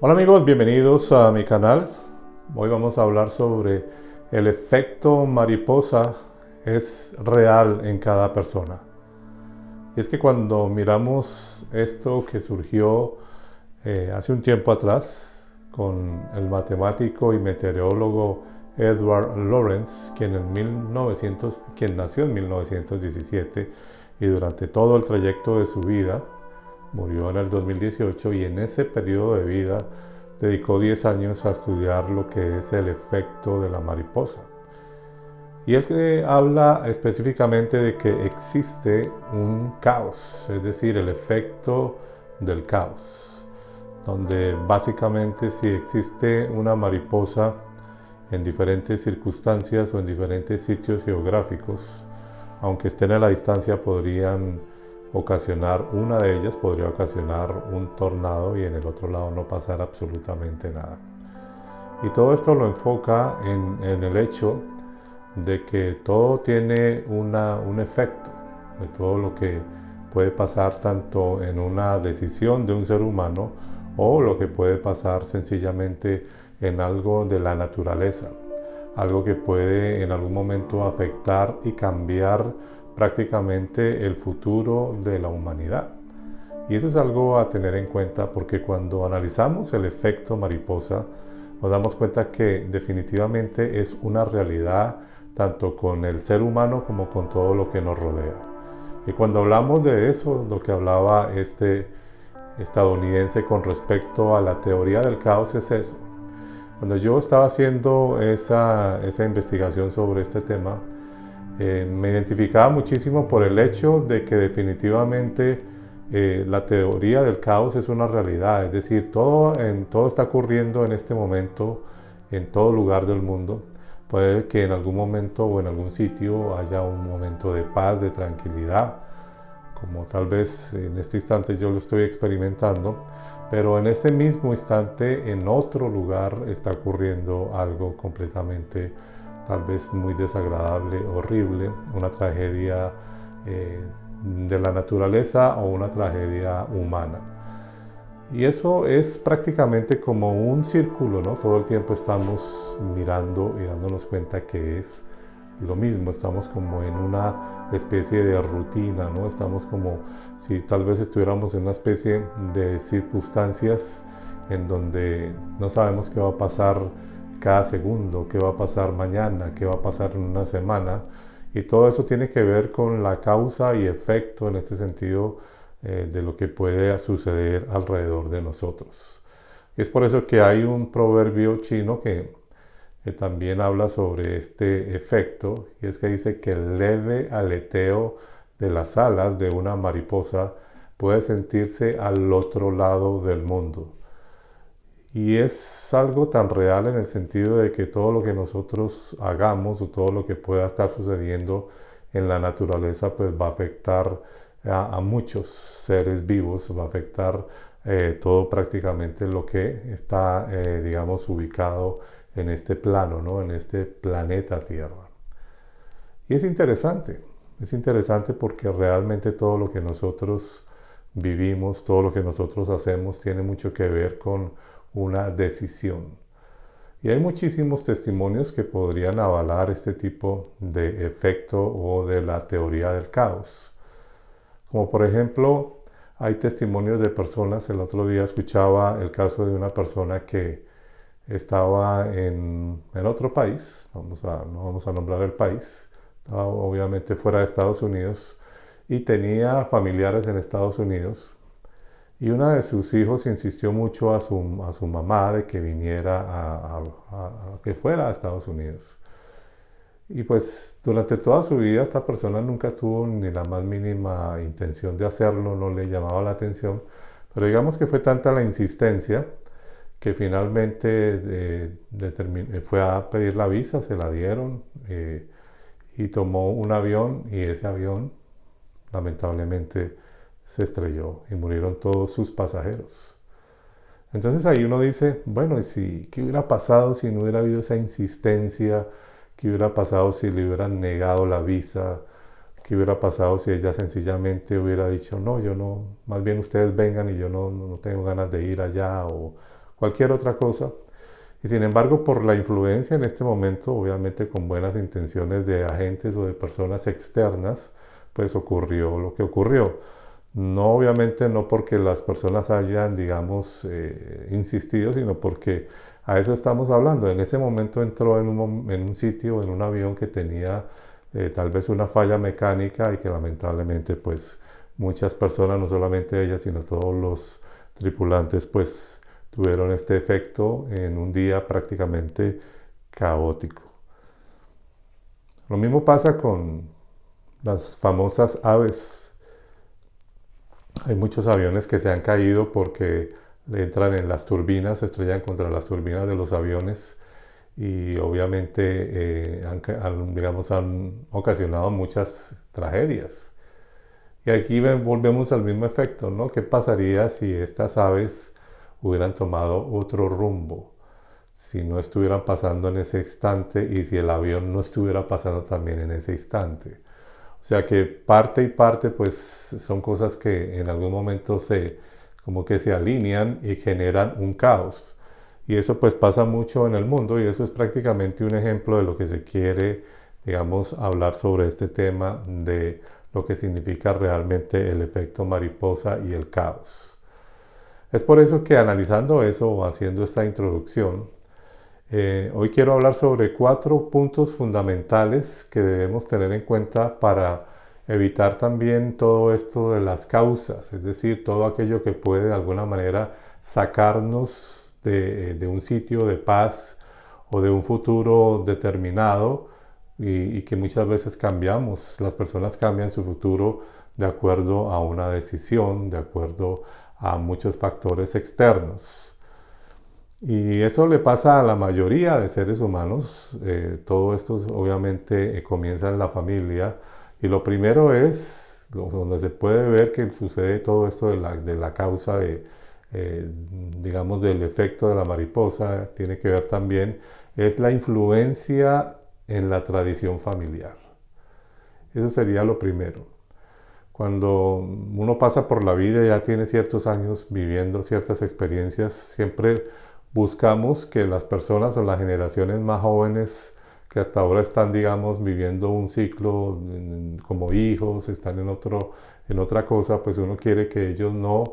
Hola amigos, bienvenidos a mi canal. Hoy vamos a hablar sobre el efecto mariposa es real en cada persona. Y es que cuando miramos esto que surgió hace un tiempo atrás con el matemático y meteorólogo Edward Lorenz, quien nació en 1917 y durante todo el trayecto de su vida murió en el 2018, y en ese periodo de vida dedicó 10 años a estudiar lo que es el efecto de la mariposa. Y él habla específicamente de que existe un caos, es decir, el efecto del caos, donde básicamente si existe una mariposa en diferentes circunstancias o en diferentes sitios geográficos, aunque estén a la distancia, una de ellas podría ocasionar un tornado y en el otro lado no pasar absolutamente nada. Y todo esto lo enfoca en el hecho de que todo tiene un efecto, de todo lo que puede pasar tanto en una decisión de un ser humano o lo que puede pasar sencillamente en algo de la naturaleza, algo que puede en algún momento afectar y cambiar prácticamente el futuro de la humanidad. Y eso es algo a tener en cuenta, porque cuando analizamos el efecto mariposa nos damos cuenta que definitivamente es una realidad tanto con el ser humano como con todo lo que nos rodea. Y cuando hablamos de eso, lo que hablaba este estadounidense con respecto a la teoría del caos es eso. Cuando yo estaba haciendo esa investigación sobre este tema, me identificaba muchísimo por el hecho de que definitivamente la teoría del caos es una realidad, es decir, todo está ocurriendo en este momento en todo lugar del mundo. Puede que en algún momento o en algún sitio haya un momento de paz, de tranquilidad, como tal vez en este instante yo lo estoy experimentando, pero en este mismo instante en otro lugar está ocurriendo algo completamente, tal vez muy desagradable, horrible, una tragedia de la naturaleza o una tragedia humana. Y eso es prácticamente como un círculo, ¿no? Todo el tiempo estamos mirando y dándonos cuenta que es lo mismo, estamos como en una especie de rutina, ¿no? Estamos como si tal vez estuviéramos en una especie de circunstancias en donde no sabemos qué va a pasar cada segundo, qué va a pasar mañana, qué va a pasar en una semana. Y todo eso tiene que ver con la causa y efecto en este sentido de lo que puede suceder alrededor de nosotros. Y es por eso que hay un proverbio chino que también habla sobre este efecto, y es que dice que el leve aleteo de las alas de una mariposa puede sentirse al otro lado del mundo. Y es algo tan real en el sentido de que todo lo que nosotros hagamos o todo lo que pueda estar sucediendo en la naturaleza pues va a afectar a muchos seres vivos, va a afectar todo prácticamente lo que está, digamos, ubicado en este plano, ¿no? En este planeta Tierra. Y es interesante porque realmente todo lo que nosotros vivimos, todo lo que nosotros hacemos tiene mucho que ver con una decisión. Y hay muchísimos testimonios que podrían avalar este tipo de efecto o de la teoría del caos. Como por ejemplo, hay testimonios de personas, el otro día escuchaba el caso de una persona que estaba en otro país, no vamos a nombrar el país, estaba obviamente fuera de Estados Unidos y tenía familiares en Estados Unidos, y una de sus hijos insistió mucho a su mamá de que viniera que fuera a Estados Unidos. Y pues durante toda su vida esta persona nunca tuvo ni la más mínima intención de hacerlo, no le llamaba la atención, pero digamos que fue tanta la insistencia que finalmente fue a pedir la visa, se la dieron, y tomó un avión, y ese avión lamentablemente se estrelló y murieron todos sus pasajeros. Entonces ahí uno dice, bueno, ¿qué hubiera pasado si no hubiera habido esa insistencia? ¿Qué hubiera pasado si le hubieran negado la visa? ¿Qué hubiera pasado si ella sencillamente hubiera dicho, no, yo no, más bien ustedes vengan y yo no tengo ganas de ir allá? O cualquier otra cosa. Y sin embargo, por la influencia en este momento, obviamente con buenas intenciones de agentes o de personas externas, pues ocurrió lo que ocurrió. No, obviamente no porque las personas hayan, digamos, insistido, sino porque a eso estamos hablando. En ese momento entró en un sitio, en un avión que tenía tal vez una falla mecánica y que lamentablemente pues muchas personas, no solamente ellas, sino todos los tripulantes pues tuvieron este efecto en un día prácticamente caótico. Lo mismo pasa con las famosas aves. Hay muchos aviones que se han caído porque le entran en las turbinas, se estrellan contra las turbinas de los aviones y obviamente digamos, han ocasionado muchas tragedias. Y aquí volvemos al mismo efecto, ¿no? ¿Qué pasaría si estas aves hubieran tomado otro rumbo? Si no estuvieran pasando en ese instante y si el avión no estuviera pasando también en ese instante. O sea que parte y parte pues son cosas que en algún momento como que se alinean y generan un caos. Y eso pues pasa mucho en el mundo y eso es prácticamente un ejemplo de lo que se quiere, digamos, hablar sobre este tema de lo que significa realmente el efecto mariposa y el caos. Es por eso que analizando eso o haciendo esta introducción, hoy quiero hablar sobre 4 puntos fundamentales que debemos tener en cuenta para evitar también todo esto de las causas, es decir, todo aquello que puede de alguna manera sacarnos de un sitio de paz o de un futuro determinado y que muchas veces cambiamos. Las personas cambian su futuro de acuerdo a una decisión, de acuerdo a muchos factores externos. Y eso le pasa a la mayoría de seres humanos. Todo esto obviamente comienza en la familia. Y lo primero es, donde se puede ver que sucede todo esto de la causa digamos, del efecto de la mariposa, tiene que ver también, es la influencia en la tradición familiar. Eso sería lo primero. Cuando uno pasa por la vida y ya tiene ciertos años viviendo ciertas experiencias, siempre buscamos que las personas o las generaciones más jóvenes que hasta ahora están, digamos, viviendo un ciclo como hijos, están en otra cosa, pues uno quiere que ellos no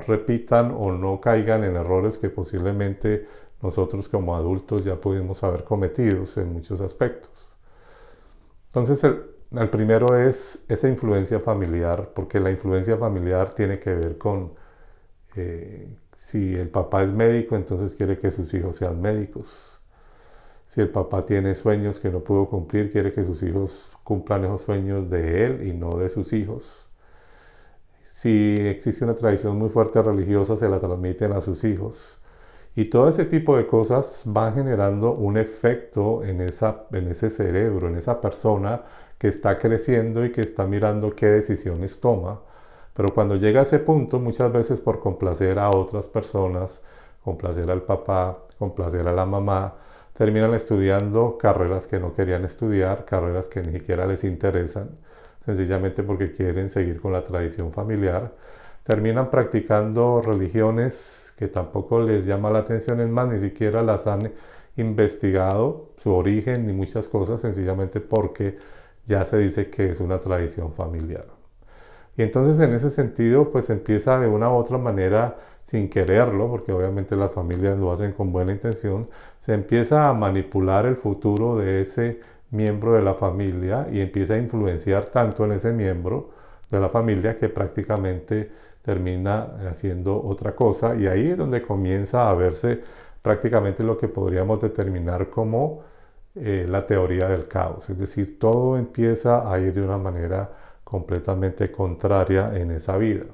repitan o no caigan en errores que posiblemente nosotros como adultos ya pudimos haber cometido en muchos aspectos. Entonces, el primero es esa influencia familiar, porque la influencia familiar tiene que ver con si el papá es médico, entonces quiere que sus hijos sean médicos. Si el papá tiene sueños que no pudo cumplir, quiere que sus hijos cumplan esos sueños de él y no de sus hijos. Si existe una tradición muy fuerte religiosa, se la transmiten a sus hijos. Y todo ese tipo de cosas van generando un efecto en ese cerebro, en esa persona que está creciendo y que está mirando qué decisiones toma. Pero cuando llega a ese punto, muchas veces por complacer a otras personas, complacer al papá, complacer a la mamá, terminan estudiando carreras que no querían estudiar, carreras que ni siquiera les interesan, sencillamente porque quieren seguir con la tradición familiar. Terminan practicando religiones que tampoco les llama la atención, es más, ni siquiera las han investigado, su origen ni muchas cosas, sencillamente porque ya se dice que es una tradición familiar. Y entonces en ese sentido pues empieza de una u otra manera, sin quererlo, porque obviamente las familias lo hacen con buena intención, se empieza a manipular el futuro de ese miembro de la familia y empieza a influenciar tanto en ese miembro de la familia que prácticamente termina haciendo otra cosa y ahí es donde comienza a verse prácticamente lo que podríamos determinar como la teoría del caos, es decir, todo empieza a ir de una manera completamente contraria en esa vida.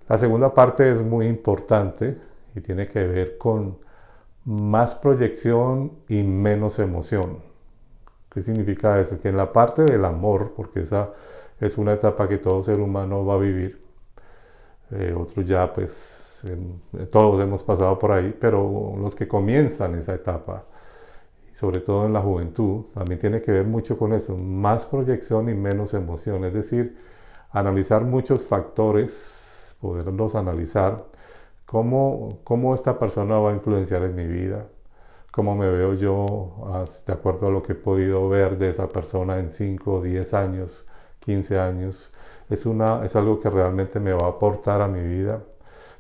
La segunda parte es muy importante y tiene que ver con más proyección y menos emoción. ¿Qué significa eso? Que en la parte del amor, porque esa es una etapa que todo ser humano va a vivir, otros ya pues todos hemos pasado por ahí, pero los que comienzan esa etapa, sobre todo en la juventud, también tiene que ver mucho con eso, más proyección y menos emoción, es decir, analizar muchos factores, poderlos analizar, cómo esta persona va a influenciar en mi vida, cómo me veo yo de acuerdo a lo que he podido ver de esa persona en 5, 10 años, 15 años. Es algo que realmente me va a aportar a mi vida.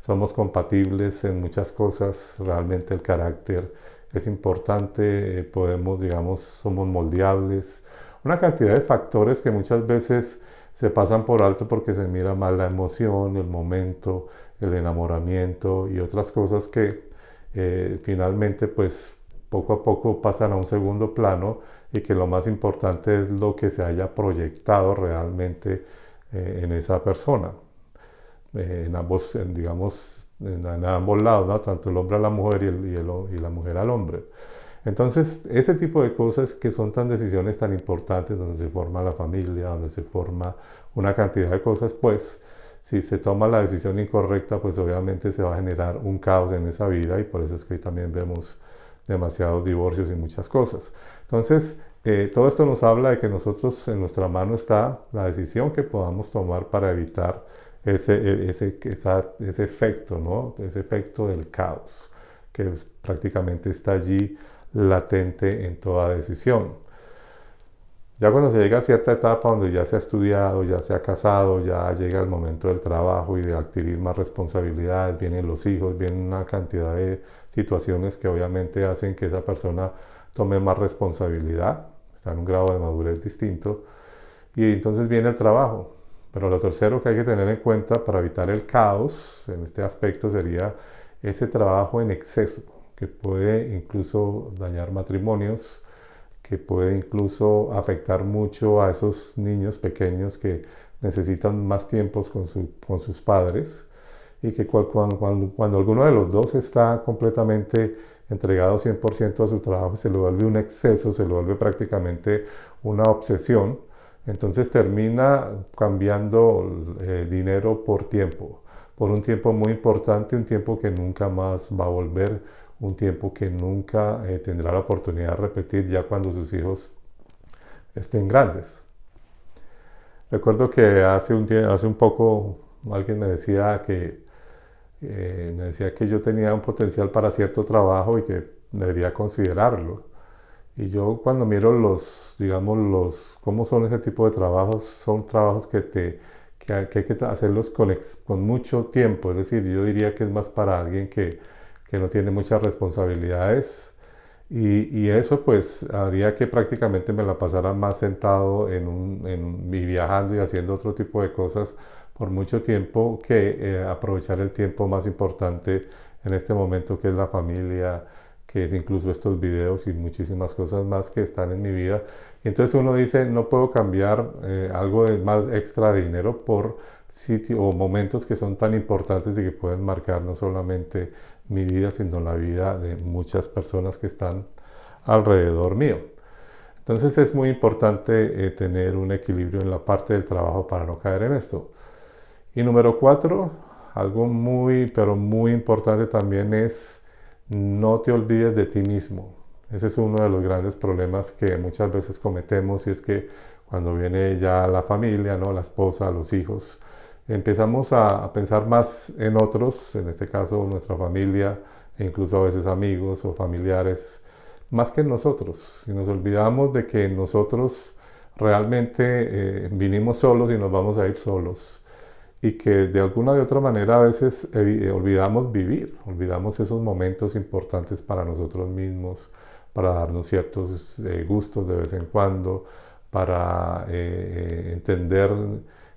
Somos compatibles en muchas cosas, realmente el carácter es importante, digamos, somos moldeables. Una cantidad de factores que muchas veces se pasan por alto porque se mira mal la emoción, el momento, el enamoramiento y otras cosas que finalmente pues poco a poco pasan a un segundo plano y que lo más importante es lo que se haya proyectado realmente en esa persona, en ambos, digamos, en ambos lados, ¿no? Tanto el hombre a la mujer y la mujer al hombre. Entonces, ese tipo de cosas que son decisiones tan importantes, donde se forma la familia, donde se forma una cantidad de cosas, pues si se toma la decisión incorrecta, pues obviamente se va a generar un caos en esa vida y por eso es que también vemos demasiados divorcios y muchas cosas. Entonces, todo esto nos habla de que nosotros en nuestra mano está la decisión que podamos tomar para evitar ese efecto, ¿no? Ese efecto del caos que prácticamente está allí latente en toda decisión. Ya cuando se llega a cierta etapa donde ya se ha estudiado, ya se ha casado, ya llega el momento del trabajo y de adquirir más responsabilidades, vienen los hijos, vienen una cantidad de situaciones que obviamente hacen que esa persona tome más responsabilidad, está en un grado de madurez distinto, y entonces viene el trabajo. Pero lo tercero que hay que tener en cuenta para evitar el caos en este aspecto sería ese trabajo en exceso, que puede incluso dañar matrimonios, que puede incluso afectar mucho a esos niños pequeños que necesitan más tiempos con sus padres y que cuando alguno de los dos está completamente entregado 100% a su trabajo, se le vuelve un exceso, se le vuelve prácticamente una obsesión, entonces termina cambiando dinero por tiempo, por un tiempo muy importante, un tiempo que nunca más va a volver, un tiempo que nunca tendrá la oportunidad de repetir ya cuando sus hijos estén grandes. Recuerdo que hace un poco alguien me decía que yo tenía un potencial para cierto trabajo y que debería considerarlo. Y yo cuando miro cómo son ese tipo de trabajos, son trabajos que hay que hacerlos con mucho tiempo. Es decir, yo diría que es más para alguien que no tiene muchas responsabilidades. Y eso pues haría que prácticamente me la pasara más sentado y viajando y haciendo otro tipo de cosas por mucho tiempo que aprovechar el tiempo más importante en este momento, que es la familia, que es incluso estos videos y muchísimas cosas más que están en mi vida. Y entonces uno dice, no puedo cambiar algo de más extra de dinero por sitios o momentos que son tan importantes y que pueden marcar no solamente mi vida, sino la vida de muchas personas que están alrededor mío. Entonces es muy importante tener un equilibrio en la parte del trabajo para no caer en esto. Y número 4, algo pero muy importante también es no te olvides de ti mismo. Ese es uno de los grandes problemas que muchas veces cometemos y es que cuando viene ya la familia, ¿no? La esposa, los hijos, empezamos a pensar más en otros, en este caso nuestra familia, e incluso a veces amigos o familiares, más que en nosotros. Y nos olvidamos de que nosotros realmente vinimos solos y nos vamos a ir solos. Y que de alguna de otra manera a veces olvidamos vivir, olvidamos esos momentos importantes para nosotros mismos, para darnos ciertos gustos de vez en cuando, para entender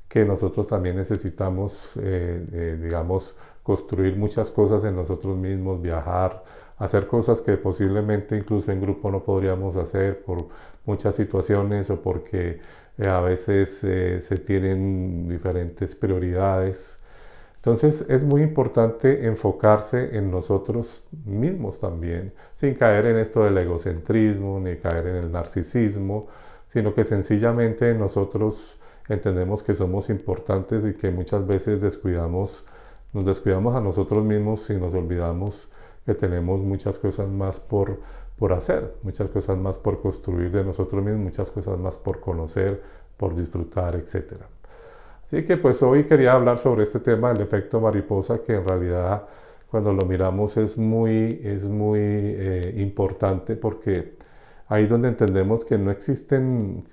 que nosotros también necesitamos, digamos, construir muchas cosas en nosotros mismos, viajar, hacer cosas que posiblemente incluso en grupo no podríamos hacer por muchas situaciones o porque a veces se tienen diferentes prioridades. Entonces es muy importante enfocarse en nosotros mismos también, sin caer en esto del egocentrismo ni caer en el narcisismo, sino que sencillamente nosotros entendemos que somos importantes y que muchas veces nos descuidamos a nosotros mismos y nos olvidamos que tenemos muchas cosas más por hacer, muchas cosas más por construir de nosotros mismos, muchas cosas más por conocer, por disfrutar, etc. Así que pues hoy quería hablar sobre este tema del efecto mariposa, que en realidad cuando lo miramos es muy importante, porque ahí es donde entendemos que no existen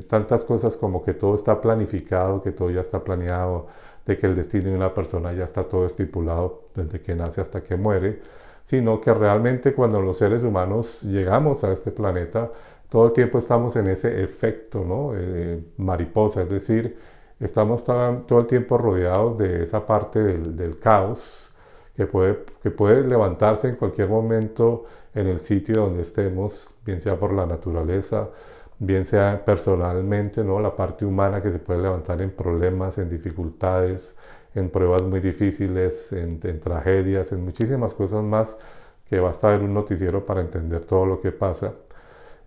tantas cosas como que todo está planificado, que todo ya está planeado, de que el destino de una persona ya está todo estipulado desde que nace hasta que muere, sino que realmente cuando los seres humanos llegamos a este planeta, todo el tiempo estamos en ese efecto, ¿no? Mariposa, es decir, estamos todo el tiempo rodeados de esa parte del caos que puede levantarse en cualquier momento en el sitio donde estemos, bien sea por la naturaleza, bien sea personalmente, ¿no? La parte humana que se puede levantar en problemas, en dificultades, en pruebas muy difíciles, en tragedias, en muchísimas cosas más, que basta ver un noticiero para entender todo lo que pasa.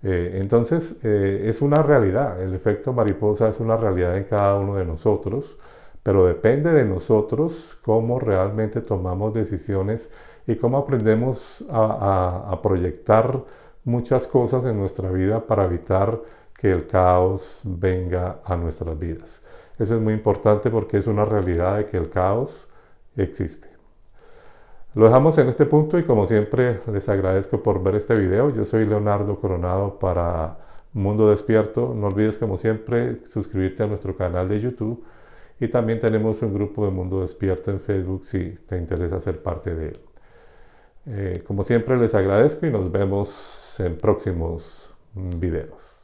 Entonces, es una realidad, el efecto mariposa es una realidad en cada uno de nosotros, pero depende de nosotros cómo realmente tomamos decisiones y cómo aprendemos a proyectar muchas cosas en nuestra vida para evitar que el caos venga a nuestras vidas. Eso es muy importante porque es una realidad de que el caos existe. Lo dejamos en este punto y como siempre les agradezco por ver este video. Yo soy Leonardo Coronado para Mundo Despierto. No olvides como siempre suscribirte a nuestro canal de YouTube y también tenemos un grupo de Mundo Despierto en Facebook si te interesa ser parte de él. Como siempre les agradezco y nos vemos en próximos videos.